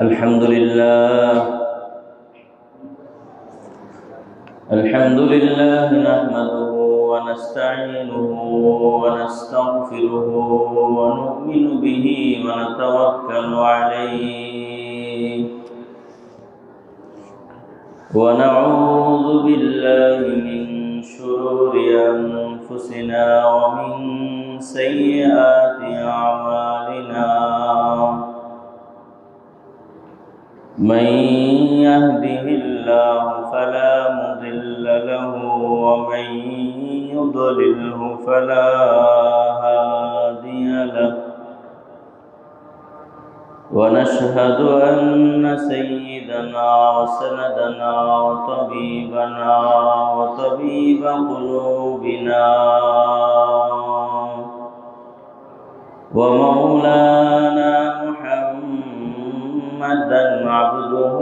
الحمد لله نحمده ونستعينه ونستغفره ونؤمن به ونتوكل عليه ونعوذ بالله من شرور أنفسنا ومن سيئات أعمالنا من يهده الله فلا مضل له ومن يضلله فلا هادي له ونشهد أن سيدنا وسندنا وطبيبنا وطبيب قلوبنا ومولانا محمدا عبده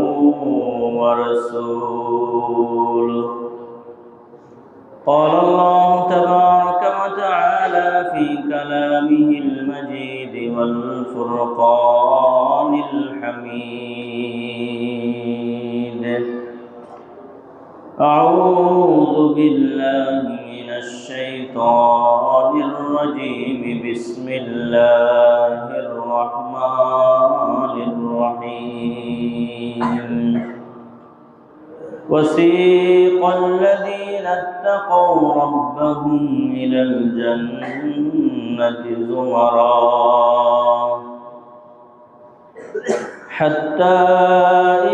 ورسوله. قال الله تبارك وتعالى في كلامه المجيد والفرقان الحميد: أعوذ بالله من الشيطان الرجيم. بسم الله الرحمن الرحيم. وسيق الذين اتقوا ربهم إلى الجنة زمرا حتى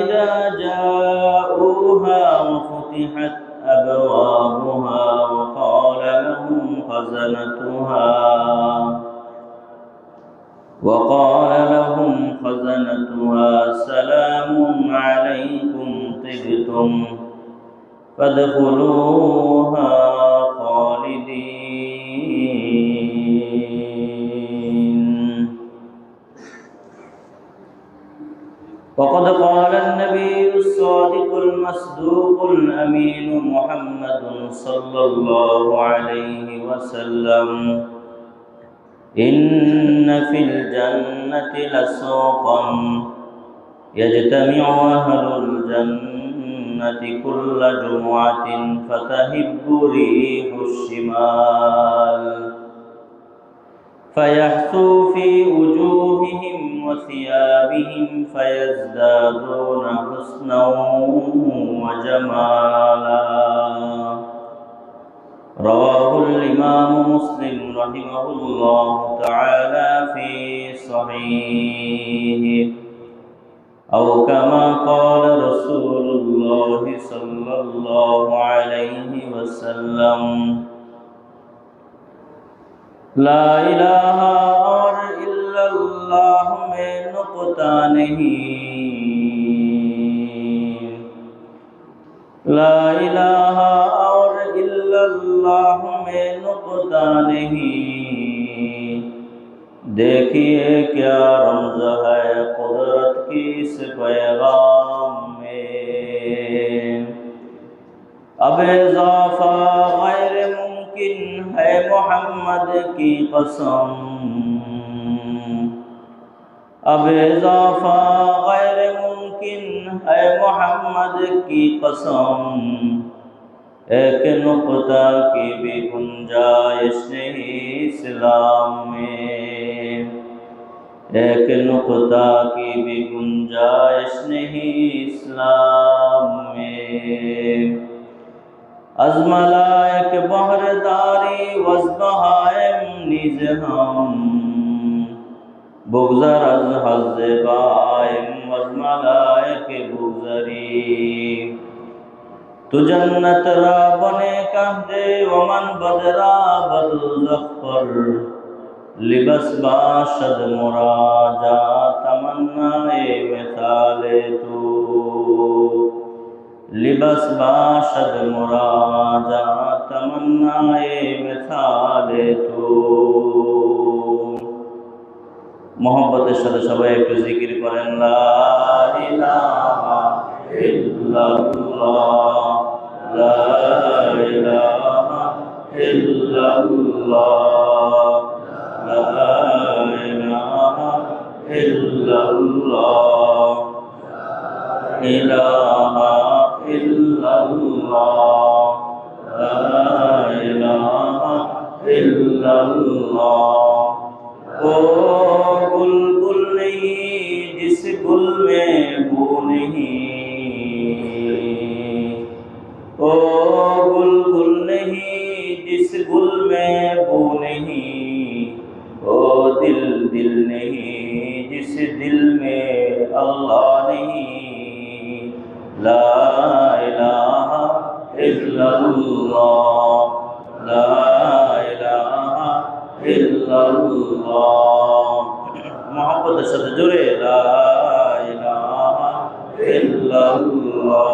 إذا جاءوها وفتحت أبوابها وقال لهم خزنتها سلام عليكم طبتم فادخلوها خالدين. وقد قال النبي الصادق المصدوق الأمين محمد صلى الله عليه وسلم: إن في الجنة لسوقا يجتمع أهل الجنة كل جمعة فتهب ريح الشمال فيحثو في وجوههم وثيابهم فيزدادون حسنا وجمالا. رواه الإمام مسلم رحمه الله تعالى في صحيحه، أو كما قال رسول الله صلى الله عليه وسلم: لا إله और इल्लल्लाह में नुक्ता नहीं, ला इलाहा और इल्लल्लाह में नुक्ता नहीं। देखिए क्या रमज़ है कुदरत की इस पैगाम में। अब इज़ाफ़ा गैर मुमकिन है मोहम्मद की कसम, अब इज़ाफ़ा गैर मुमकिन है मोहम्मद की कसम। एक नुक्ता की भी गुंजाइश नहीं इस्लाम में, एक नुक्ता की भी गुंजाइश नहीं इस्लाम में। از ملائک بہرداری وز بہائم نیز ہم بگذر از حظ بائم وز ملائک بگذری۔ تو جنت را بنے کہہ دے ومن بدرا بدوزخ پر لبس باشد مراجع تمنائے مثال تو लिबस बाशद मुराजा तमन्नाए मिसाले तू। मोहब्बतेर साथे सबाई एकटु जिकिर करें ला इलाहा इल्लाल्लाह, ला इलाहा इल्लाल्लाह, ला इलाहा ইল্লাল্লাহ ইলাহা ইল্লাল্লাহ লা ইলাহা इल्लल्लाह ओ बुलबुल नहीं जिस गुल में बू नहीं ओ बुलबुल नहीं जिस गुल में बू नहीं ओ दिल दिल नहीं जिस दिल में अल्लाह नहीं ला इलाहा इल्लल्लाह ला मोहब्बत से जुड़े ला इलाहा इल्लल्लाह ला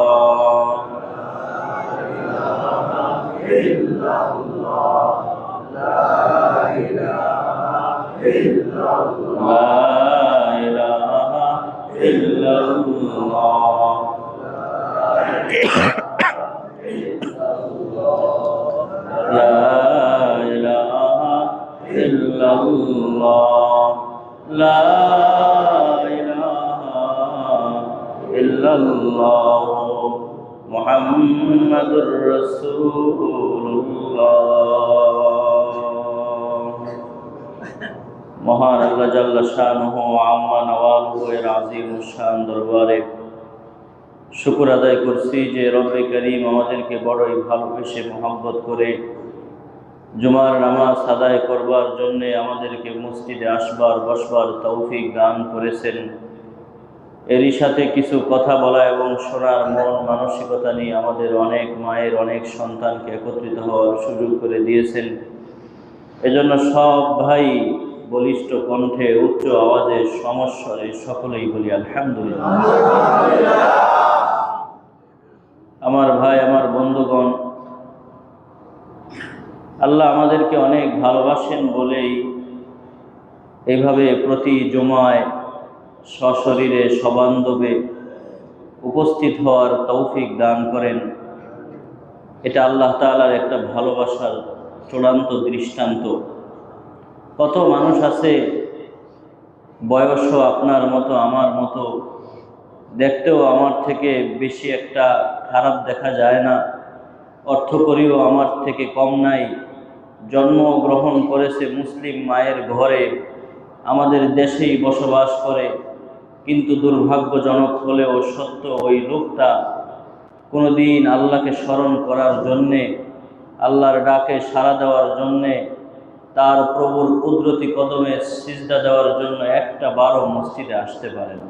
इलाहा इल्लल्लाह ला इलाहा इल्लल्लाह मुहम्मदुर रसूलुल्लाह। महान अल्लाह जल्ल शानुहु आम्मा नवालुहु এর আযীম শান দরবারে শুকর আদায় করছি যে রব্বে করিম আমাদেরকে বড়ই ভালোবেসে মহব্বত করে জুমার নামাজ আদায় করবার জন্য আমাদেরকে মসজিদে আসবার বসবার তৌফিক দান করেছেন। এরই সাথে কিছু কথা বলা এবং শোনার মন মানসিকতা নিয়ে আমাদের অনেক মায়ের অনেক সন্তানকে একত্রিত হওয়ার সুযোগ করে দিয়েছেন। এজন্য সব ভাই বলিষ্ঠ কণ্ঠে উচ্চ আওয়াজে সমস্বরে সকলেই বলি আলহামদুলিল্লাহ। আমার ভাই আমার বন্ধুগণ, আল্লাহ আমাদেরকে অনেক ভালোবাসেন বলেই এইভাবে প্রতি জুমায় সশরীরে সবান্ধবে উপস্থিত হওয়ার তৌফিক দান করেন। এটা আল্লাহ তাআলার একটা ভালোবাসার চূড়ান্ত দৃষ্টান্ত। কত মানুষ আছে বয়সও আপনার মতো আমার মতো, দেখতেও আমার থেকে বেশি একটা খারাপ দেখা যায় না, অর্থকরীও আমার থেকে কম নাই, জন্মগ্রহণ করেছে মুসলিম মায়ের ঘরে, আমাদের দেশেই বসবাস করে, কিন্তু দুর্ভাগ্যজনক হলেও সত্য ওই লোকটা কোনোদিন আল্লাহকে স্মরণ করার জন্যে, আল্লাহর ডাকে সাড়া দেওয়ার জন্যে, তার প্রভুর কুদরতি কদমে সিজদা দেওয়ার জন্য একটা বারও মসজিদে আসতে পারে না।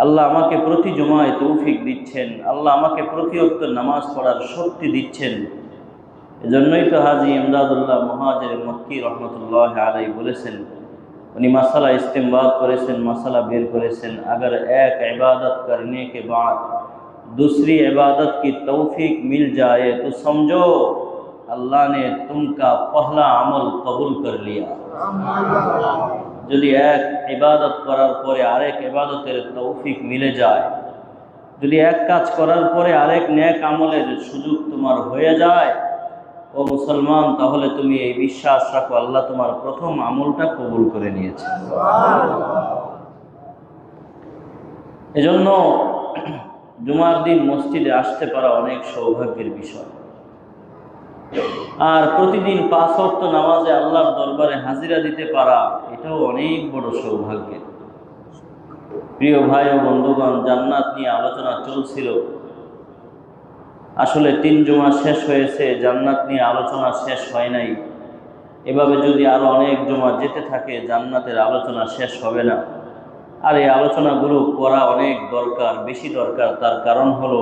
আল্লাহ আমাকে প্রতি জুমায় তৌফিক দিচ্ছেন, আল্লাহ আমাকে প্রতি ওয়াক্ত নামাজ পড়ার শক্তি দিচ্ছেন। এজন্যই তো হাজী ইমদাদুল্লাহ মুহাজির মক্কি রহমতুল্লাহ আলাইহি বলেছেন, উনি মাসালা ইস্তেমবাদ করেছেন, মাসালা বের করেছেন, अगर एक इबादत करने के बाद दूसरी इबादत की तौफीक मिल जाए तो समझो अल्लाह ने तुमका पहला अमल कबूल कर लिया। যদি এক ইবাদত করার পরে আরেক ইবাদতের তৌফিক মিলে যায়, যদি এক কাজ করার পরে আরেক নেক আমলের সুযোগ তোমার হয়ে যায়, ও মুসলমান, তাহলে তুমি এই বিশ্বাস রাখো আল্লাহ তোমার প্রথম আমলটা কবুল করে নিয়েছে। এজন্য জুমার দিন মসজিদে আসতে পারা অনেক সৌভাগ্যের বিষয়। আর প্রতিদিন 5 ওয়াক্ত নামাজে আল্লাহর দরবারে হাজিরা দিতে পারা, এটাও অনেক বড় সৌভাগ্যের। প্রিয় ভাই ও বন্ধুগণ, জান্নাত নিয়ে আলোচনা চলছিল। আসলে 3 জুমা শেষ হয়েছে, জান্নাত নিয়ে আলোচনা শেষ হয় নাই। এভাবে যদি আরো অনেক জুমা যেতে থাকে, জান্নাতের আলোচনা শেষ হবে না। আর এই আলোচনাগুলো করা অনেক দরকার, বেশি দরকার। তার কারণ হলো,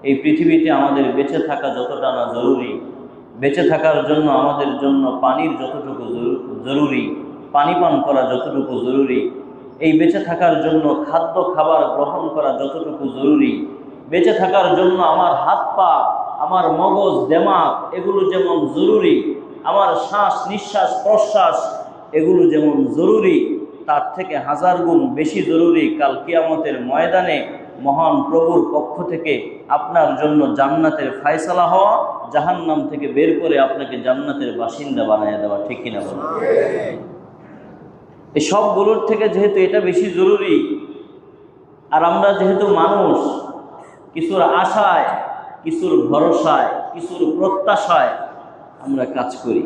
এই পৃথিবীতে আমাদের বেঁচে থাকা যতটা না জরুরি, বেঁচে থাকার জন্য আমাদের জন্য পানির যতটুকু জরুরি, পানি পান করা যতটুকু জরুরি, এই বেঁচে থাকার জন্য খাদ্য খাবার গ্রহণ করা যতটুকু জরুরি, বেঁচে থাকার জন্য আমার হাত পা, আমার মগজ দেমাগ এগুলো যেমন জরুরি, আমার শ্বাস নিঃশ্বাস প্রশ্বাস এগুলো যেমন জরুরি, তার থেকে 1000 গুণ বেশি জরুরি কাল কিয়ামতের ময়দানে মহান প্রভুর পক্ষ থেকে আপনার জন্য জান্নাতের ফায়সালা হওয়া, জাহান্নাম থেকে বের করে আপনাকে জান্নাতের বাসিন্দা বানিয়ে দেওয়া। ঠিক কিনা বলুন? এই সবগুলোর থেকে যেহেতু এটা বেশি জরুরি, আর আমরা যেহেতু মানুষ, কিছুর আশায়, কিছুর ভরসায়, কিছুর প্রত্যাশায় আমরা কাজ করি।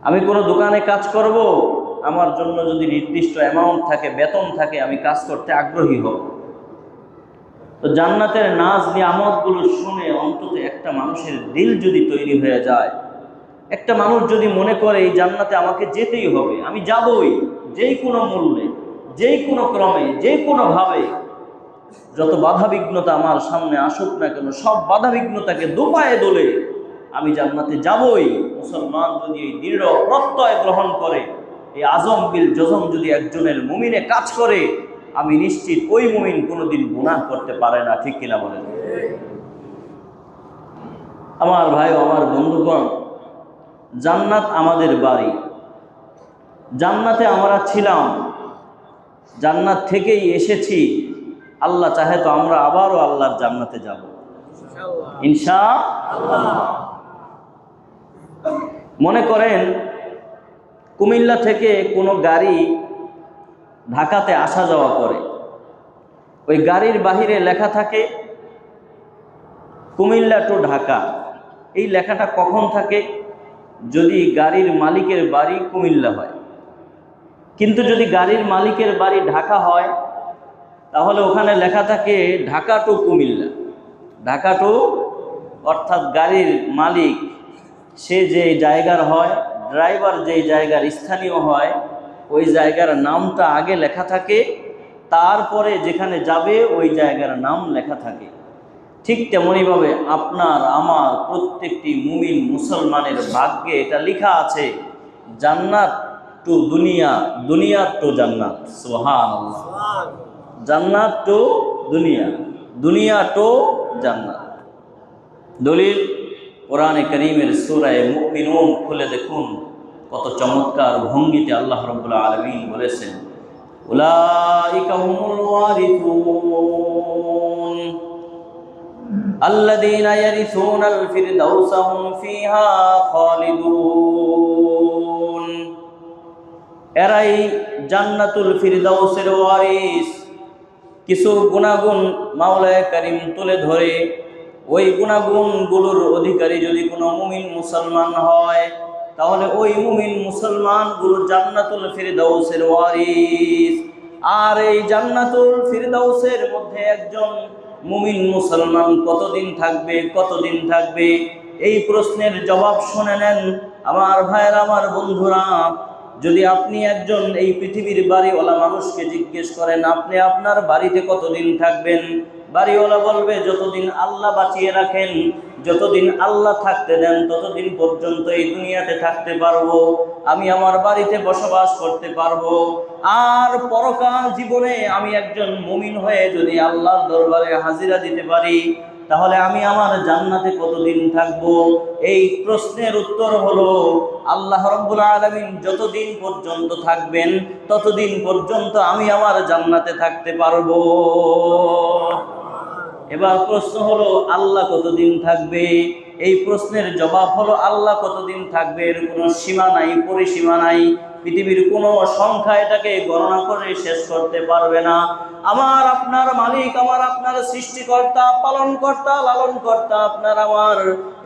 আমি কোনো দোকানে কাজ করব, আমার জন্য যদি নির্দিষ্ট অ্যামাউন্ট থাকে, বেতন থাকে, আমি কাজ করতে আগ্রহী হব। তো জান্নাতের নাজ নিয়ামতগুলো শুনে অন্তত একটা মানুষের দিল যদি তৈরি হয়ে যায়, একটা মানুষ যদি মনে করে এই জান্নাতে আমাকে যেতেই হবে, আমি যাবই, যেই কোনো মূল্যে, যেই কোনো ক্রমে, যে কোনোভাবে, যত বাধা বিঘ্নতা আমার সামনে আসুক না কেন, সব বাধা বিঘ্নতাকে দোপায়ে দোলে আমি জান্নাতে যাবই, মুসলমান যদি এই দৃঢ় প্রত্যয় গ্রহণ করে, এই আজম বিল জজম যদি একজনের মুমিনে কাজ করে, আমি নিশ্চিত ওই মুমিন কোনোদিন গুনাহ করতে পারে না। ঠিক কিনা বলেন? আমার ভাই, আমার বন্ধুগণ, জান্নাত আমাদের বাড়ি, জান্নাতে আমরা ছিলাম, জান্নাত থেকেই এসেছি। আল্লাহ চাহে তো আমরা আবারও আল্লাহর জান্নাতে যাব ইনশাআল্লাহ। মনে করেন কুমিল্লা থেকে কোনো গাড়ি ঢাকাতে আসা যাওয়া করে, ওই গাড়ির বাহিরে লেখা থাকে কুমিল্লা টু ঢাকা। এই লেখাটা কখন থাকে? যদি গাড়ির মালিকের বাড়ি কুমিল্লা হয়। কিন্তু যদি গাড়ির মালিকের বাড়ি ঢাকা হয়, তাহলে ওখানে লেখা থাকে ঢাকা টু কুমিল্লা। ঢাকা টু, অর্থাৎ গাড়ির মালিক সে যে জায়গার হয়, ড্রাইভার যেই জায়গার স্থানীয় হয়, ওই জায়গার নামটা আগে লেখা থাকে, তারপরে যেখানে যাবে ওই জায়গার নাম লেখা থাকে। ঠিক তেমনইভাবে আপনার আমার প্রত্যেকটি মুমিন মুসলমানের ভাগ্যে এটা লেখা আছে, জান্নাত টু দুনিয়া, দুনিয়া টু জান্নাত। সুবহানাল্লাহ। জান্নাত টু দুনিয়া, দুনিয়া টু জান্নাত। দলিল কোরআনে কারীমের সূরা মুমিনুন খুলে দেখুন, কত চমৎকার ভঙ্গিতে আল্লাহ রাব্বুল আলামিন বলেছেন, উলাইকা হুমুল ওয়ারিসুন আল্লাযীনা ইয়ারিসুনাল ফিরদাউসা হুম ফিহা খালিদুন। এরাই জান্নাতুল ফিরদাউসের ওয়ারিস। কিছু গুণাগুণ মাওলায়ে কারীম তুলে ধরে, ওই গুণাগুণগুলোর অধিকারী যদি কোনো মুমিন মুসলমান হয়, তাহলে ওই মুমিন মুসলমানগুলো জান্নাতুল ফিরদাউসের ওয়ারিস। আর এই জান্নাতুল ফিরদাউসের মধ্যে একজন মুমিন মুসলমান কতদিন থাকবে, কতদিন থাকবে? এই প্রশ্নের জবাব শুনে নেন আমার ভাইয়েরা, আমার বন্ধুরা। যদি আপনি একজন এই পৃথিবীর বাড়িওয়ালা মানুষকে জিজ্ঞেস করেন আপনি আপনার বাড়িতে কতদিন থাকবেন, বাড়িওয়ালা বলবে যতদিন আল্লাহ বাঁচিয়ে রাখেন, যতদিন আল্লাহ থাকতে দেন ততদিন পর্যন্ত এই দুনিয়াতে থাকতে পারবো, আমি আমার বাড়িতে বসবাস করতে পারবো। আর পরকাল জীবনে আমি একজন মুমিন হয়ে যদি আল্লাহর দরবারে হাজিরা দিতে পারি, তাহলে আমি আমার জান্নাতে কতদিন থাকবো? এই প্রশ্নের উত্তর হলো আল্লাহ রাব্বুল আলামিন যতদিন পর্যন্ত থাকবেন ততদিন পর্যন্ত আমি আমার জান্নাতে থাকতে পারবো। এবার প্রশ্ন হলো আল্লাহ কতদিন থাকবে? এই প্রশ্নের জবাব হলো আল্লাহ কতদিন থাকবে এর কোনো সীমা নাই, পরিসীমা নাই। পৃথিবীর কোনো সংখ্যা এটাকে গণনা করে শেষ করতে পারবে না। আমার আপনার মালিক, আমার আপনার সৃষ্টিকর্তা, পালনকর্তা, লালনকর্তা, আপনার আমার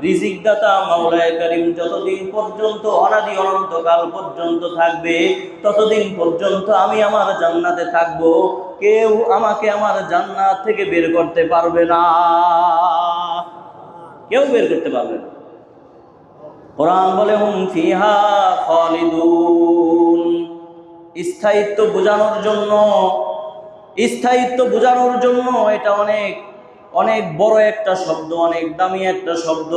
রিজিকদাতা মাওলায়ে কারীম যতদিন পর্যন্ত অনাদি অনন্তকাল পর্যন্ত থাকবে ততদিন পর্যন্ত আমি আমার জান্নাতে থাকবো। কেউ আমাকে আমার জান্নাত থেকে বের করতে পারবে না, কেউ বের করতে পারবে না। কোরআন বলে হুম ফিহা খালিদুন। স্থায়িত্ব বোঝানোর জন্য, স্থায়িত্ব বোঝানোর জন্য এটা অনেক অনেক বড় একটা শব্দ, অনেক দামি একটা শব্দ।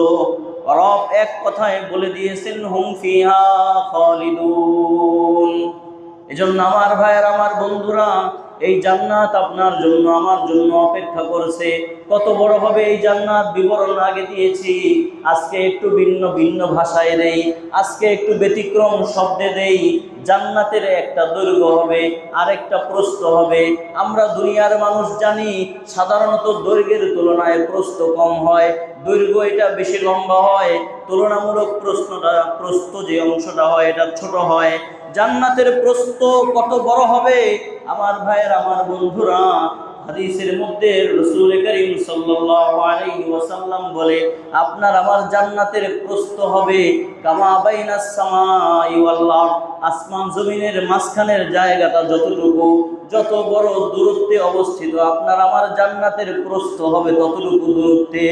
রব এক কথায় বলে দিয়েছেন হুম ফিহা খালিদুন। এজন্য আমার ভাইয়ের, আমার বন্ধুরা, এই জান্নাত আপনার জন্য আমার জন্য অপেক্ষা করছে। কত বড় হবে এই জান্নাত বিবরণ আগে দিয়েছি, আজকে একটু ভিন্ন ভিন্ন ভাষায় দেই, আজকে একটু ব্যতিক্রম শব্দে দেই। জান্নাতের একটা দৈর্ঘ্য হবে আর একটা প্রস্থ হবে। আমরা দুনিয়ার মানুষ জানি সাধারণত দৈর্ঘ্যের তুলনায় প্রস্থ কম হয়, দৈর্ঘ্য এটা বেশি লম্বা হয়, তুলনামূলক প্রস্থ যে অংশটা হয় এটা ছোট হয়। জান্নাতের প্রস্থ কত বড় হবে আমার ভাইয়ের, আমার বন্ধুরা, হাদিসের মধ্যে রাসূল করিম সাল্লাল্লাহু আলাইহি ওয়াসাল্লাম বলে আপনার আমার জান্নাতের প্রস্থ হবে কামা বাইনাস সামাই ওয়াল আরদ, আসমান জমিনের মাঝখানের জায়গাটা যতটুকু, যত বড় দূরত্বে অবস্থিত আপনার আমার জান্নাতের প্রস্থ হবে ততটুকু দূরত্বে।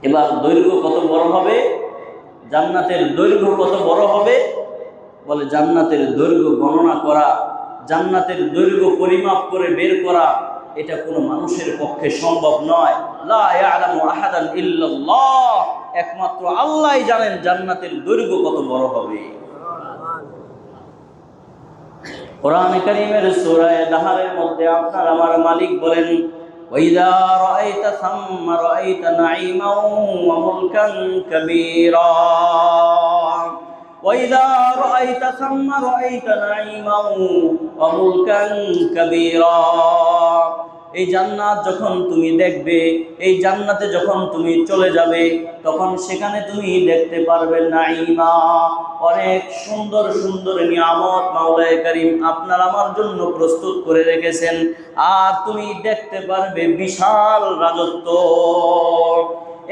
এবার দৈর্ঘ্য কত বড় হবে? জান্নাতের দৈর্ঘ্য কত বড় হবে? বলে জান্নাতের দৈর্ঘ্য গণনা করা, জান্নাতের দৈর্ঘ্য পরিমাপ করে বের করা এটা কোনো মানুষের পক্ষে সম্ভব নয়। লা ইয়ালামু আহাদান ইল্লাল্লাহ, একমাত্র আল্লাহই জানেন জান্নাতের দৈর্ঘ্য কত বড় হবে। কোরআন কারীমের সূরা নাহলের মধ্যে আপনার আমার মালিক বলেন ওয়াইযা রাআইতা সাম্মা রাআইতা নাঈমান ওয়া মুলকান কাবীরা, ওয়াইযা রাআইতা সাম্মা রাআইতা নাঈমান ওয়া মুলকান কাবীরা। এই জান্নাত যখন তুমি দেখবে, এই জান্নাতে যখন তুমি চলে যাবে, তখন সেখানে তুমি দেখতে পারবে নাঈমা, অনেক সুন্দর সুন্দর নিয়ামত মাওলায়ে কারীম আপনার আমার জন্য প্রস্তুত করে রেখেছেন। আর তুমি দেখতে পারবে বিশাল রাজত্ব।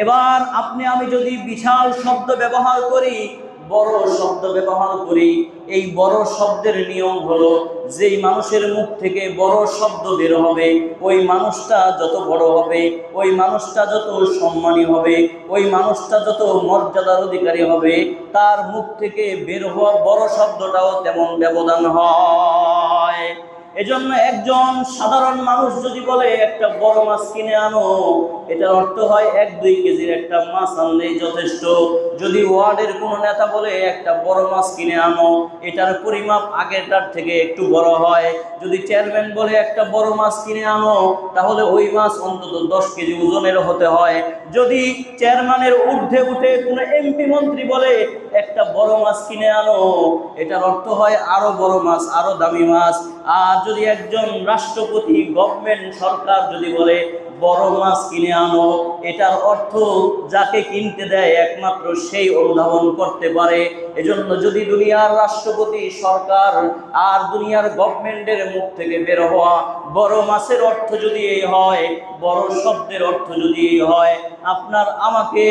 এবার আপনি আমি যদি বিশাল শব্দ ব্যবহার করি, বড় শব্দ ব্যবহার করি, এই বড় শব্দের নিয়ম হলো যেই মানুষের মুখ থেকে বড় শব্দ বের হবে ওই মানুষটা যত বড় হবে, ওই মানুষটা যত সম্মানী হবে, ওই মানুষটা যত মর্যাদার অধিকারী হবে, তার মুখ থেকে বের হওয়া বড় শব্দটাও তেমন ব্যবধান হয়। এজন্য একজন সাধারণ মানুষ যদি বলে একটা বড় মাছ কিনে আনো, এটার অর্থ হয় 1-2 কেজির একটা মাছ আনলেই যথেষ্ট। যদি ওয়ার্ডের কোনো নেতা বলে একটা বড় মাছ কিনে আনো, এটার পরিমাপ আগেরটার থেকে একটু বড় হয়। যদি চেয়ারম্যান বলে একটা বড় মাছ কিনে আনো, তাহলে ওই মাছ অন্তত 10 কেজি ওজনের হতে হয়। যদি চেয়ারম্যানের ঊর্ধ্বে উঠে কোনো এমপি মন্ত্রী বলে একটা বড় মাছ কিনে আনো, এটার অর্থ হয় আরো বড় মাছ, আরো দামি মাছ। আর যদি একজন রাষ্ট্রপতি, গভর্নমেন্ট, সরকার যদি বলে বড় মাছ কিনে আনো, এটার অর্থ যাকে কিনতে দেয় একমাত্র সেই অনুধাবন করতে পারে। এজন্য যদি দুনিয়ার রাষ্ট্রপতি, সরকার আর দুনিয়ার গভর্নমেন্টের মুখ থেকে বের হওয়া বড় মাছের অর্থ যদি এই হয়, বড় শব্দের অর্থ যদি এই হয়, আপনার আমাকে,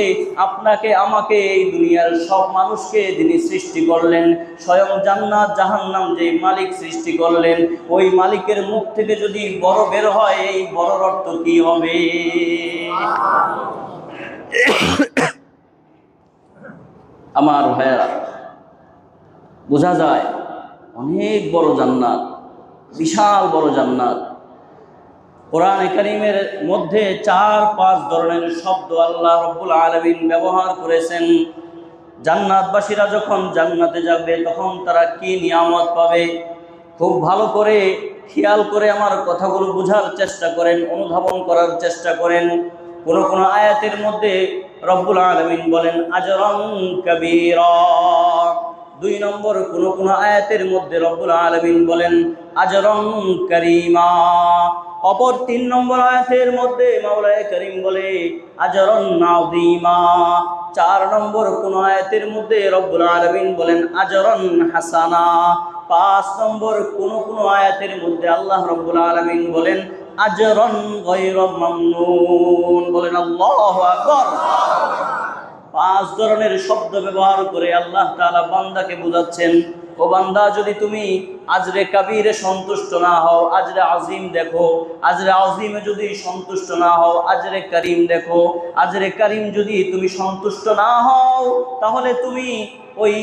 আপনাকে, আমাকে, এই দুনিয়ার সব মানুষকে যিনি সৃষ্টি করলেন, স্বয়ং জান্নাত জাহান্নাম যে মালিক সৃষ্টি করলেন, ওই মালিকের মুখ থেকে যদি বড় বের হয়, এই বড়র অর্থ কি হবে? আমার ভাইয়া, বোঝা যায় অনেক বড় জান্নাত, বিশাল বড় জান্নাত। কোরআন কারীমের মধ্যে 4-5 ধরনের শব্দ আল্লাহ রাব্বুল আলামিন ব্যবহার করেছেন। জান্নাতবাসীরা যখন জান্নাতে যাবে তখন তারা কি নিয়ামত পাবে, খুব ভালো করে খেয়াল করে আমার কথাগুলো বোঝার চেষ্টা করেন, অনুধাবন করার চেষ্টা করেন। কোন আয়াতের মধ্যে রব্বুল আলামিন বলেন আজরান কাবীরা। 2 নম্বর কোন আয়াতের মধ্যে রব্বুল আলামিন বলেন আজরান কারীমা। অপর 3 নম্বর আয়াতের মধ্যে মাওলায়ে কারীম বলে আজরান আযীমা। 4 নম্বর কোন আয়াতের মধ্যে রব্বুল আলামিন বলেন আজরান হাসানা। 5 নম্বর কোন আয়াতের মধ্যে আল্লাহ রাব্বুল আলামিন বলেন আজরান গায়রা মামনুন। বলেন আল্লাহু আকবার। 5 ধরনের শব্দ ব্যবহার করে আল্লাহ তাআলা বান্দাকে বোঝাচ্ছেন, ও বান্দা, যদি তুমি আজরে কাবীরে সন্তুষ্ট না হও, আজরে আজিম দেখো। আজরে আজিমে যদি সন্তুষ্ট না হও, আজরে কারীম দেখো। আজরে কারীম যদি তুমি সন্তুষ্ট না হও, তাহলে তুমি ওই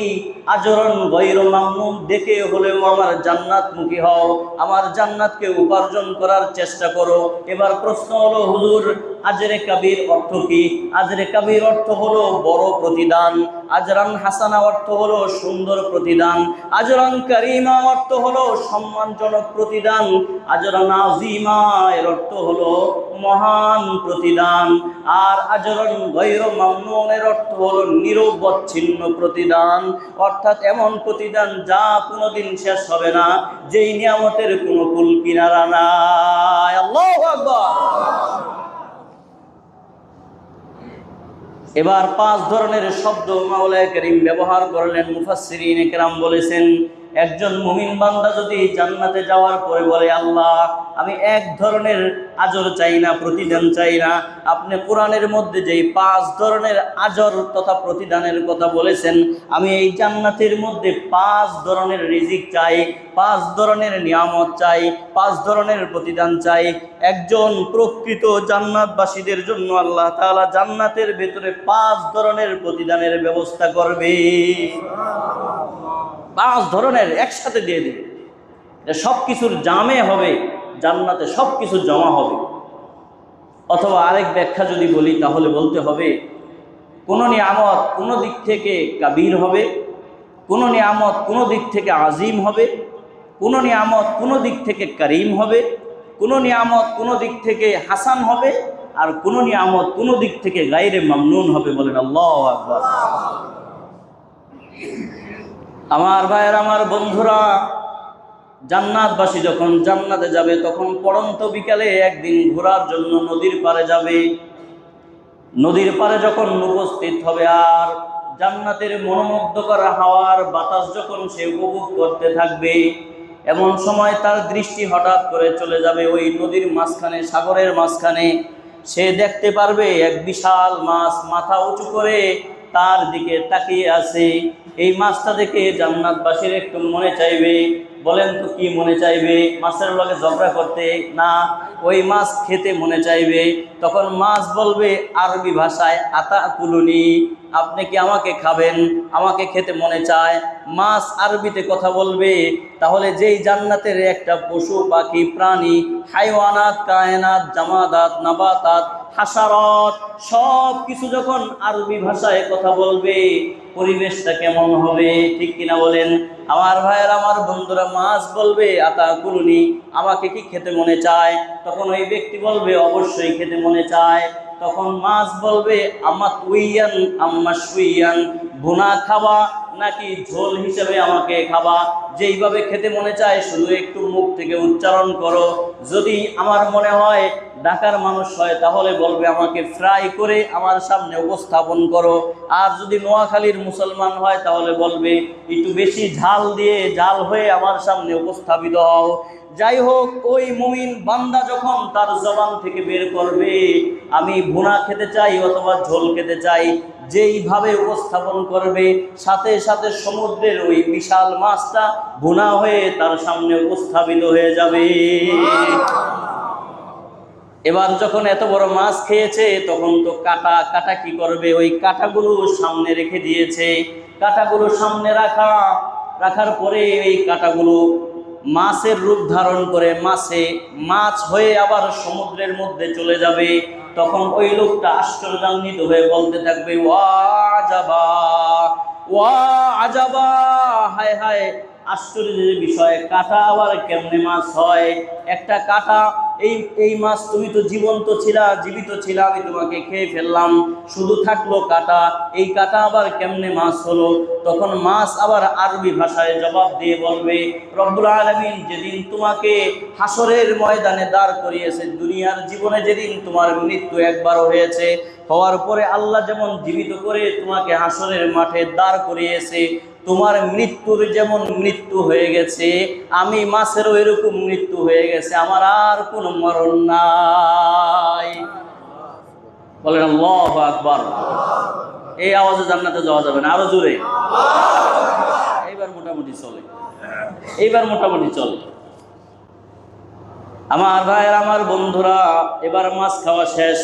আজরান গায়রা মামনুন দেখে হলেও আমার জান্নাতমুখী হও, আমার জান্নাতকে উপার্জন করার চেষ্টা করো। এবার প্রশ্ন হলো, হুজুর আজরে কাবীর অর্থ কি? আজরে কাবীর অর্থ হলো বড় প্রতিদান, আজরান হাসানা অর্থ হলো সুন্দর প্রতিদান, আজরান কারীমা অর্থ হলো সম্মানজনক প্রতিদান, আজরান আযীমা এর অর্থ হলো মহান প্রতিদান, আর আজরান গায়রা মামনুনের অর্থ হলো নিরবচ্ছিন্ন প্রতিদান। অর্থাৎ এমন প্রতিদান যা কোনোদিন শেষ হবে না, যেই নিয়ামতের কোনো কুল কিনারা নাই। আল্লাহু আকবার। এবার 5 ধরনের শব্দ মাওলানা কারীম ব্যবহার করলেন। মুফাসসিরিনে কেরাম বলেছেন, একজন মুমিন বান্দা যদি জান্নাতে যাওয়ার পরে বলে, আল্লাহ আমি এক ধরনের আজর চাই না, প্রতিদান চাই না, আপনি কোরআনের মধ্যে যেই 5 ধরনের আজর তথা প্রতিদানের কথা বলেছেন, আমি এই জান্নাতের মধ্যে 5 ধরনের রিজিক চাই, 5 ধরনের নিয়ামত চাই, 5 ধরনের প্রতিদান চাই। একজন প্রকৃত জান্নাতবাসীদের জন্য আল্লাহ তাআলা জান্নাতের ভেতরে 5 ধরনের প্রতিদানের ব্যবস্থা করবে। 5 ধরনের একসাথে দিয়ে দিবে, সব কিছুর জামে হবে, জান্নাতে সব কিছু জমা হবে। অথবা আরেক ব্যাখ্যা যদি বলি তাহলে বলতে হবে, কোন নিয়ামত কোন দিক থেকে কাবীর হবে, কোন নিয়ামত কোন দিক থেকে আজিম হবে, কোন নিয়ামত কোন দিক থেকে করিম হবে, কোন নিয়ামত কোন দিক থেকে হাসান হবে, আর কোন নিয়ামত কোন দিক থেকে গায়রে মামনুন হবে। বলেন আল্লাহু আকবার। আমার ভাইয়ের, আমার বন্ধুরা, জান্নাতবাসী যখন জান্নাতে যাবে তখন পড়ন্ত বিকালে একদিন ঘোরার জন্য নদীর পাড়ে যাবে। নদীর পাড়ে যখন উপস্থিত হবে আর জান্নাতের মনোমুগ্ধকর হাওয়ার বাতাস যখন সে উপভোগ করতে থাকবে, এমন সময় তার দৃষ্টি হঠাৎ করে চলে যাবে ওই নদীর মাঝখানে, সাগরের মাঝখানে। সে দেখতে পারবে এক বিশাল মাছ মাথা উঁচু করে তার দিকে তাকিয়ে আছে। এই মাছটা দেখে জান্নাতবাসীর একটু মনে চাইবে। বলেন তো কি মনে চাইবে? মাছের লগে ঝগড়া করতে না, ওই মাছ খেতে মনে চাইবে। তখন মাছ বলবে আরবি ভাষায়, আতাকুলুনি, আপনি কি আমাকে খাবেন? আমাকে খেতে মনে চায়। মাছ আরবিতে কথা বলবে। তাহলে যেই জান্নাতের একটা পশু পাখি প্রাণী, হাইওয়ানাত, কায়নাত, জামাদাত, নাবাতাত, হাসারত সব কিছু যখন আরবি ভাষায় কথা বলবে, পরিবেশটা কেমন হবে? ঠিক কিনা বলেন? আমার ভাইয়ের, আমার বন্ধুরা, মাছ বলবে আতাকুলুনি, আমাকে কি খেতে মনে চায়? তখন ওই ব্যক্তি বলবে অবশ্যই খেতে মনে চায়। তখন মাছ বলবে আমাতুইয়ান আম্মাশুইয়ান, ভুনা খাবা নাকি ঝোল হিসেবে আমাকে খাবা? যেইভাবে খেতে মনে চায় শুধু একটু মুখ থেকে উচ্চারণ করো। যদি আমার মনে হয় ঢাকার মানুষ হয় তাহলে বলবে আমাকে ফ্রাই করে আমার সামনে উপস্থাপন করো। আর যদি নোয়াখালীর মুসলমান হয় তাহলে বলবে একটু বেশি ঝাল দিয়ে, ঝাল হয়ে আমার সামনে উপস্থাপিত হও। যাই হোক, ওই মুমিন বান্দা যখন তার জবান থেকে বের করবে আমি ভুনা খেতে চাই অথবা ঝোল খেতে চাই, যেইভাবে উপস্থাপন করবে সাথে সাথে সমুদ্রের ওই বিশাল মাছটা ভুনা হয়ে তার সামনে উপস্থাপিত হয়ে যাবে। এবার যখন এত বড় মাছ খেয়েছে তখন তো কাটা কি করবে? ওই কাটাগুলো সামনে রেখে দিয়েছে। কাটাগুলো সামনে রাখার পরে এই কাটাগুলো মাছের রূপ ধারণ করে মাছ হয়ে আবার সমুদ্রের মধ্যে চলে যাবে। তখন ওই লোকটা আশ্চর্যান্বিত হয়ে বলতে থাকবে, ওয়া আজাবা, ওয়া আজাবা, হায় হায়, আশ্চর্যের বিষয়, কাটা আবার কেমনে মাছ হয়? একটা কাটা, এই মাছ, তুমি তো জীবিত ছিলা, আমি তোমাকে খেয়ে ফেললাম, শুধু থাকলো কাটা, এই কাটা আবার কেমনে মাছ হলো? তখন মাছ আবার আরবি ভাষায় জবাব দিয়ে বলবে, রব্বুল আলামিন যেদিন তোমাকে হাসরের ময়দানে দাঁড় করিয়েছে, দুনিয়ার জীবনে যেদিন তোমার মৃত্যু একবার হয়েছে, হওয়ার পরে আল্লাহ যেমন জীবিত করে তোমাকে হাসরের মাঠে দাঁড় করিয়েছে, তোমার মৃত্যুর যেমন মৃত্যু হয়ে গেছে, আমি মাছেরও এরকম মৃত্যু হয়ে গেছে, আমার আর কোনো মরণ নাই। বলেন আল্লাহু আকবার। এই আওয়াজে জান্নাতে যাওয়া যাবে না, আরো জোরে। এইবার মোটামুটি চলে। আমার ভাইয়ের, আমার বন্ধুরা, এবার মাছ খাওয়া শেষ।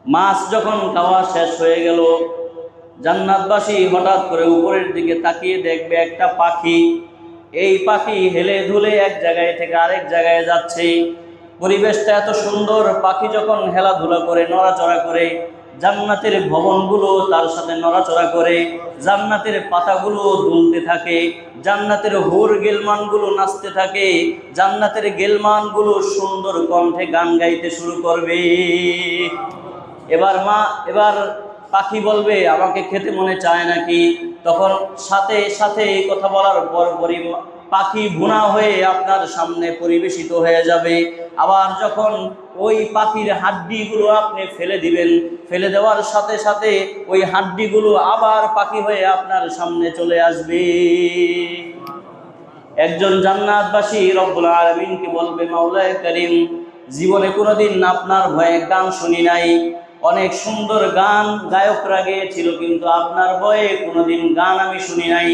মাছ যখন খাওয়া শেষ হয়ে গেল, জান্নাতবাসী হঠাৎ করে উপরের দিকে তাকিয়ে দেখবে একটা পাখি। এই পাখি হেলে ধুলে এক জায়গায় থেকে আরেক জায়গায় যাচ্ছে। পরিবেশটা এত সুন্দর, পাখি যখন হেলাধুলা করে, নড়াচড়া করে, জান্নাতের ভবনগুলো তার সাথে নড়াচড়া করে, জান্নাতের পাতাগুলো দুলতে থাকে, জান্নাতের হুর গেলমানগুলো নাচতে থাকে, জান্নাতের গেলমানগুলো সুন্দর কণ্ঠে গান গাইতে শুরু করবে। এবার পাখি বলবে আমাকে খেতে মনে চায় নাকি? তখন সাথে সাথে এই কথা বলার পরপরই পাখি ভুনা হয়ে আপনার সামনে পরিবেশিত হয়ে যাবে। আবার যখন ওই পাখির হাড্ডিগুলো আপনি ফেলে দিবেন, ফেলে দেওয়ার সাথে সাথে ওই হাড্ডিগুলো আবার পাখি হয়ে আপনার সামনে চলে আসবে। একজন জান্নাতবাসী রব্বুল আলামিনকে বলবে, মাওলায়ে কারীম, জীবনে কোনোদিন আপনার ভয়ে গান শুনি নাই। অনেক সুন্দর গান গায়করা গেয়েছিল, কিন্তু আপনার ভয়ে কোনোদিন গান আমি শুনি নাই।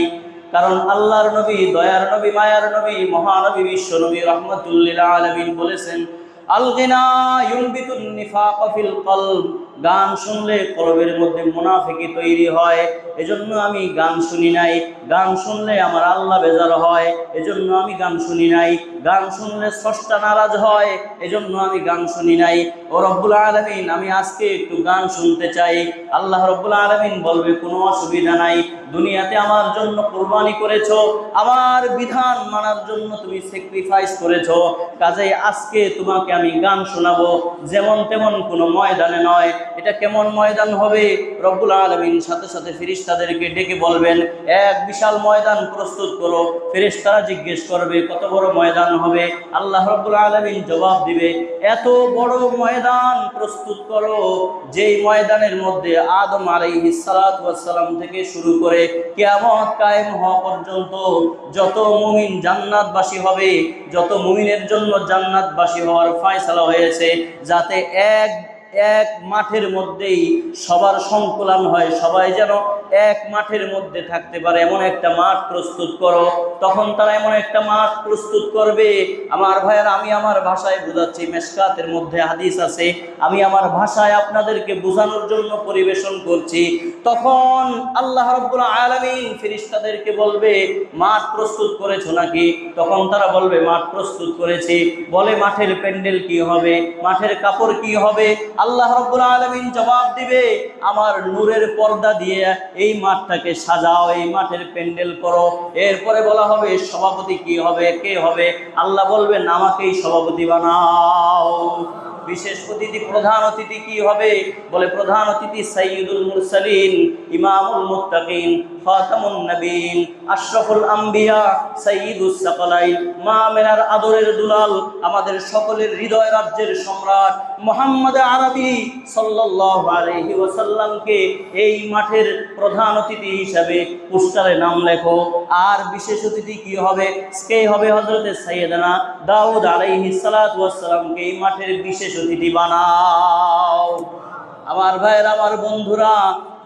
কারণ আল্লাহর নবী, দয়ার নবী, মায়ার নবী, মহানবী, বিশ্ব নবী রাহমাতুল লিল আলামিন বলেছেন, আল গিনা ইউনবিতুন নিফাক ফিল কলব। গান শুনলে কলবের মধ্যে মুনাফিকি তৈরি হয়, এজন্য আমি গান শুনি নাই। গান শুনলে আমার আল্লাহ বেজার হয়, এজন্য আমি গান শুনি নাই। গান শুনলে স্রষ্টা নারাজ হয়, এজন্য আমি গান শুনি নাই। ও রব্বুল আলামিন, আমি আজকে একটু গান শুনতে চাই। আল্লাহ রব্বুল আলামিন বলবে, কোনো অসুবিধা নাই, দুনিয়াতে আমার জন্য কুরবানি করেছো, আমার বিধান মানার জন্য তুমি স্যাক্রিফাইস করেছো, কাজেই আজকে তোমাকে আমি গান শোনাবো। যেমন তেমন কোনো ময়দানে নয়। এটা কেমন ময়দান হবে? রব্বুল আলামিন সাথে সাথে ফেরেশতাদেরকে ডেকে বলবেন, এক বিশাল ময়দান প্রস্তুত করো। ফেরেশতারা জিজ্ঞেস করবে, কত বড় ময়দান হবে? আল্লাহ রব্বুল আলামিন জবাব দিবে, এত বড় ময়দান প্রস্তুত করো, যেই ময়দানের মধ্যে আদম আলাইহিস সালাতু ওয়াস সালাম থেকে শুরু করে কিয়ামত কায়েম হওয়া পর্যন্ত যত মুমিন জান্নাতবাসী হবে, যত মুমিনের জন্য জান্নাতবাসী হওয়ার ফয়সালা হয়েছে, যাতে এক মাঠের মধ্যেই সবার সংকুলান হয়, সবাই যেন এক মাঠের মধ্যে থাকতে পারে, এমন একটা মাঠ প্রস্তুত করো। তখন তারা এমন একটা মাঠ প্রস্তুত করবে, আমার ভাইয়ের, আমি আমার ভাষায় বোঝাচ্ছি, মেশকাতের মধ্যে হাদিস আছে, আমি আমার ভাষায় আপনাদেরকে বোঝানোর জন্য পরিবেশন করছি। তখন আল্লাহ রাব্বুল আলামিন ফেরেশতাদেরকে বলবে, মাঠ প্রস্তুত করেছো নাকি? তখন তারা বলবে, মাঠ প্রস্তুত করেছি। বলে, মাঠের প্যান্ডেল কি হবে? মাঠের কাপড় কি হবে? আল্লাহ রাব্বুল আলামিন জবাব দিবে, আমার নূরের পর্দা দিয়ে এই মাঠটাকে সাজাও, এই মাঠের প্যান্ডেল করো। এরপরে বলা হবে, সভাপতি কি হবে, কে হবে? আল্লাহ বলবেন, আমাকেই সভাপতি বানাও। বিশেষ অতিথি, প্রধান অতিথি কি হবে? বলে, প্রধান অতিথি সাইয়্যিদুল মুরসালিন, ইমামুল মুত্তাকিন, খাতামুন নবীন, আশরাফুল আম্বিয়া, সাইয়্যিদুস সাকালাইন, মা মেনার আদরের দুলাল, আমাদের সকলের হৃদয় রাজ্যের সম্রাট মুহাম্মদ আরবি সাল্লাল্লাহু আলাইহি ওয়াসাল্লামকে এই মাঠের প্রধান অতিথি হিসাবে পোস্টারে নাম লেখো। আর বিশেষ অতিথি কি হবে? কে হবে? হযরতে সাইয়েদনা দাউদ আলাইহিস সালাতু ওয়াস সালামকে এই মাঠের বিশেষ অতিথি বানাও। আমার ভাইয়ের, আমার বন্ধুরা,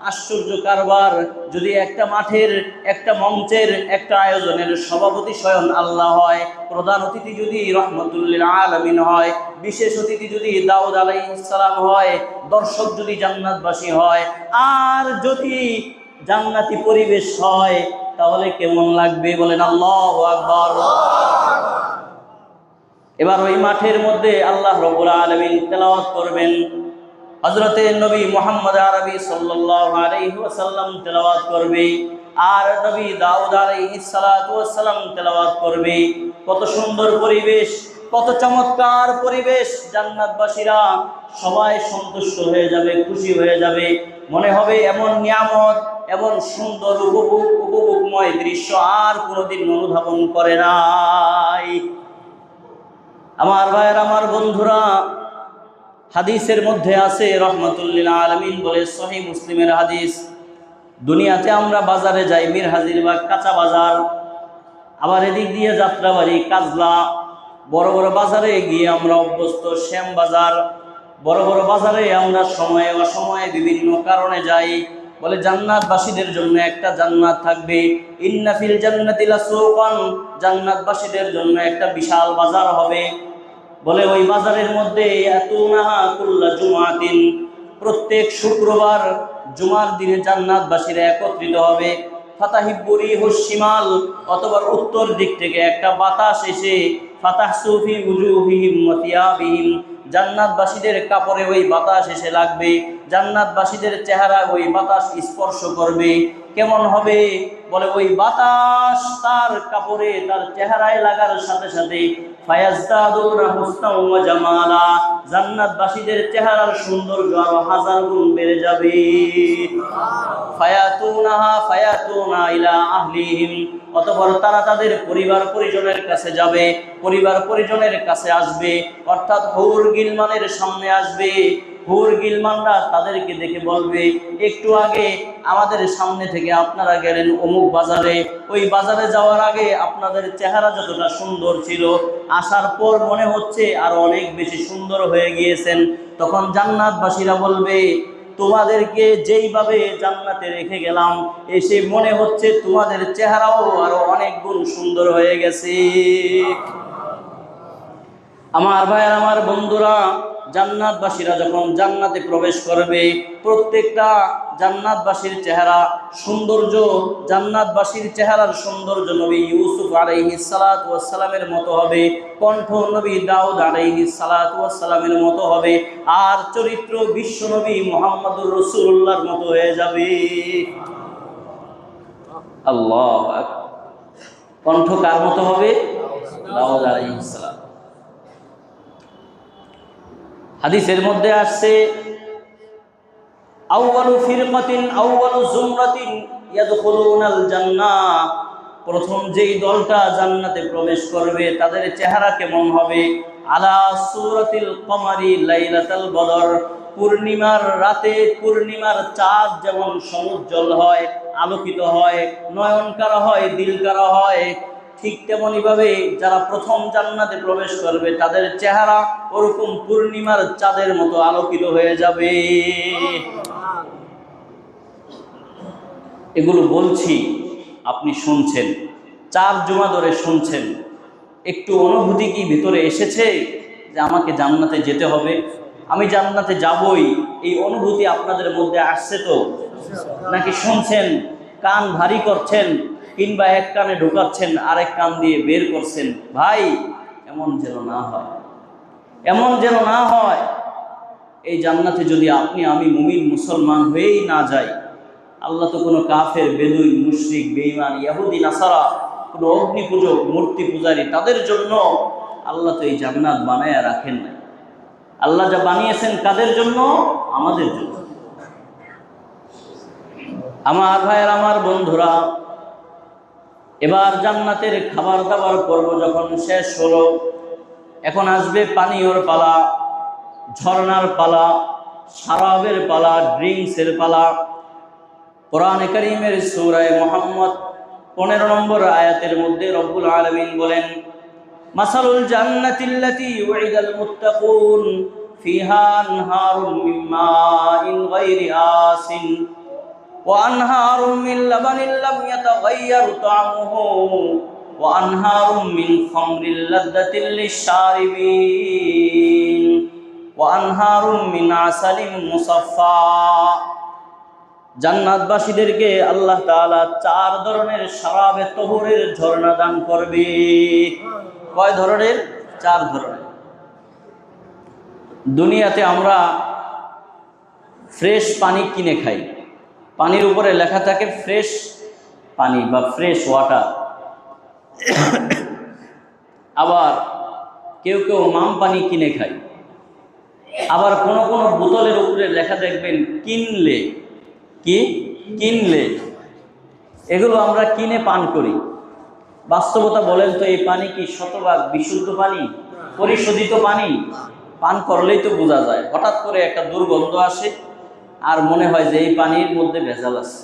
আশ্চর্য কারবার, যদি একটা মাঠের, একটা মঞ্চের, একটা আয়োজনের সভাপতি স্বয়ং আল্লাহ হয়, প্রধান অতিথি যদি রাহমাতুল লিল আলামিন হয়, বিশেষ অতিথি যদি দাউদ আলাইহিস সালাম হয়, দর্শক যদি জান্নাতবাসী হয়, আর যদি জান্নাতি পরিবেশ হয়, তাহলে কেমন লাগবে? বলেন আল্লাহু আকবার। এবার ওই মাঠের মধ্যে আল্লাহ রাব্বুল আলামিন তেলাওয়াত করবেন, হযরতে নবী মুহাম্মদ আরবি সাল্লাল্লাহু আলাইহি ওয়াসাল্লাম তেলাওয়াত করবে, আর নবী দাউদ আলাইহিস সালাতু ওয়াস সালাম তেলাওয়াত করবে। কত সুন্দর পরিবেশ, কত চমৎকার পরিবেশ! জান্নাতবাসীরা সবাই সন্তুষ্ট হয়ে যাবে, খুশি হয়ে যাবে, মনে হবে এমন নিয়ামত, এমন সুন্দর উপভোগময় দৃশ্য আর কোনোদিন অনুধাবন করে নাই। আমার ভাইয়ের, আমার বন্ধুরা, হাদিসের মধ্যে আছে, রাহমাতুল লিল আলামিন বলে, সহিহ মুসলিমের হাদিস, দুনিয়াতে আমরা বাজারে যাই, মীর হাজির বা কাঁচা বাজার, আবার এদিক দিয়ে যাত্রাবাড়ি, কাজলা, বড় বড় বাজারে গিয়ে আমরা অভ্যস্ত, শ্যাম বাজার, বড় বড় বাজারে আমরা সময়ে অসময়ে বিভিন্ন কারণে যাই। বলে, জান্নাতবাসীদের জন্য একটা জান্নাত থাকবে, ইন্না ফিল জান্নাতি লাসুকান, জান্নাতবাসীদের জন্য একটা বিশাল বাজার হবে। বলে, ওই বাজারের মধ্যে আতুনাহা কুল্লা জুমাতিন, প্রত্যেক শুক্রবার জুমার দিনে জান্নাতবাসীরা একত্রিত হবে। ফাতাহিব্বু রিহুশ শিমাল, অথবা উত্তর দিক থেকে একটা বাতাস এসে ফাতাহসু ফি উজুহিহিম ওয়া থিয়াবিহিম, জান্নাতবাসীদের কাপড়ে ওই বাতাস এসে লাগবে, জান্নাতবাসীদের চেহারা ওই বাতাস স্পর্শ করবে। কেমন হবে? বলে ওই বাতাস তার কাপড়ে তার চেহারায় লাগার সাথে সাথে ফায়াজদাদুনা হুসনাও ওয়া জামালা, জান্নাতবাসীদের চেহারার সৌন্দর্য আরো 1000 গুণ বেড়ে যাবে। ফায়াতুনা ইলা আহলিহিম, অতঃপর তারা তাদের পরিবার পরিজনের কাছে যাবে, পরিবার পরিজনের কাছে আসবে, অর্থাৎ হুর গিলমানের সামনে আসবে। হুর গিলমানরা তাদেরকে দেখে বলবে, একটু আগে আমাদের সামনে থেকে আপনারা গেলেন অমুক বাজারে, ওই বাজারে যাওয়ার আগে আপনাদের চেহারা যতটা সুন্দর ছিল, আসার পর মনে হচ্ছে আরো অনেক বেশি সুন্দর হয়ে গিয়েছেন। তখন জান্নাতবাসীরা বলবে, তোমাদেরকে যেইভাবে জান্নাতে রেখে গেলাম, এসে মনে হচ্ছে তোমাদের চেহারাও আরো অনেক গুণ সুন্দর হয়ে গেছে। আমার ভাইয়ের, আমার বন্ধুরা, জান্নাতবাসীরা যখন জান্নাতে প্রবেশ করবে, প্রত্যেকটা জান্নাতবাসীর চেহারা সৌন্দর্য, জান্নাতবাসীর চেহারার সৌন্দর্য নবী ইউসুফ আলাইহিস সালাতু ওয়াস সালামের মতো হবে, কণ্ঠ নবী দাউদ আলাইহিস সালাতু ওয়াস সালামের মতো হবে, আর চরিত্র বিশ্ব নবী মুহাম্মদুর রাসূলুল্লাহর মতো হয়ে যাবে। আল্লাহু আকবার। কণ্ঠ কার মতো হবে? দাউদ আলাইহিস সালাম। হাদিসের মধ্যে আসছে, আউয়ালু ফিরকাতিন আউয়ালু জুমরাতিন ইয়াদখুলুনাল জান্নাহ, প্রথম যেই দলটা জান্নাতে প্রবেশ করবে তাদের চেহারা কেমন হবে? আলা সূরাতিল কমারি লাইলাতাল বদর, পূর্ণিমার রাতে পূর্ণিমার চাঁদ যেমন সমুজ্জ্বল হয়, আলোকিত হয়, নয়নকাড়া হয়, দিলকাড়া হয়, ঠিক তেমনি ভাবে যারা প্রথম জান্নাতে প্রবেশ করবে তাদের চেহারা ওরকম পূর্ণিমার চাঁদের মতো আলোকিত হয়ে যাবে। এগুলো বলছি, আপনি শুনছেন, 4 জুমা ধরে শুনছেন, একটু অনুভূতি কি ভিতরে এসেছে যে আমাকে জান্নাতে যেতে হবে, আমি জান্নাতে যাবই, এই অনুভূতি আপনাদের মধ্যে আসছে তো? নাকি শুনছেন, কান ভারী করছেন, কিংবা এক কানে ঢোকাচ্ছেন আরেক কান দিয়ে বের করছেন? ভাই, এমন যেন না হয়, এমন যেন না হয়। এই জান্নাতে যদি আপনি আমি মুমিন মুসলমান হয়েই না যাই, আল্লাহ তো কোনো কাফের, বেদুইন, মুশরিক, বেঈমান, ইহুদি, নাসারা, কোনো অগ্নি পূজক, মূর্তি পূজারী, তাদের জন্য আল্লাহ তো এই জান্নাত বানায়া রাখেন নাই। আল্লাহ যা বানিয়েছেন কাদের জন্য? আমাদের জন্য। আমার ভাইয়ের, আমার বন্ধুরা, এবার জান্নাতের খাবার দাবার পর্ব যখন শেষ হলো, এখন আসবে পানীয়র পালা, ঝর্ণার পালা, শরাবের পালা, ড্রিঙ্কসের পালা। কোরআনে কারীমের সূরা মুহাম্মদ 15 নম্বর আয়াতের মধ্যে রব্বুল আলামিন বলেন, মাসালুল জান্নাতিল্লাতী উইদাল মুত্তাকুন ফিহা আনহারুম মিন মাইন গায়রি আসিন وأنهار من لبن لم يتغير طعمه وأنهار من خمر لذة للشاربين وأنهار من عسل مصفى। জান্নাতবাসীদেরকে আল্লাহ তাআলা 4 ধরনের শরাবে তহুরের ঝর্ণা দান করবে। কয় ধরনের? 4 ধরনের। দুনিয়াতে আমরা ফ্রেশ পানি কিনে খাই, পানির উপরে লেখা থাকে ফ্রেশ পানি বা ফ্রেশ ওয়াটার। আবার কেউ কেউ মাম পানি কিনে খায়, আবার কোনো কোনো বোতলের উপরে লেখা দেখবেন কিনলে, কি কিনলে। এগুলো আমরা কিনে পান করি। বাস্তবতা বলেন তো, এই পানি কি শতভাগ বিশুদ্ধ পানি, পরিশোধিত পানি? পান করলেই তো বোঝা যায়, হঠাৎ করে একটা দুর্গন্ধ আসে আর মনে হয় যে এই পানির মধ্যে ভেজাল আছে।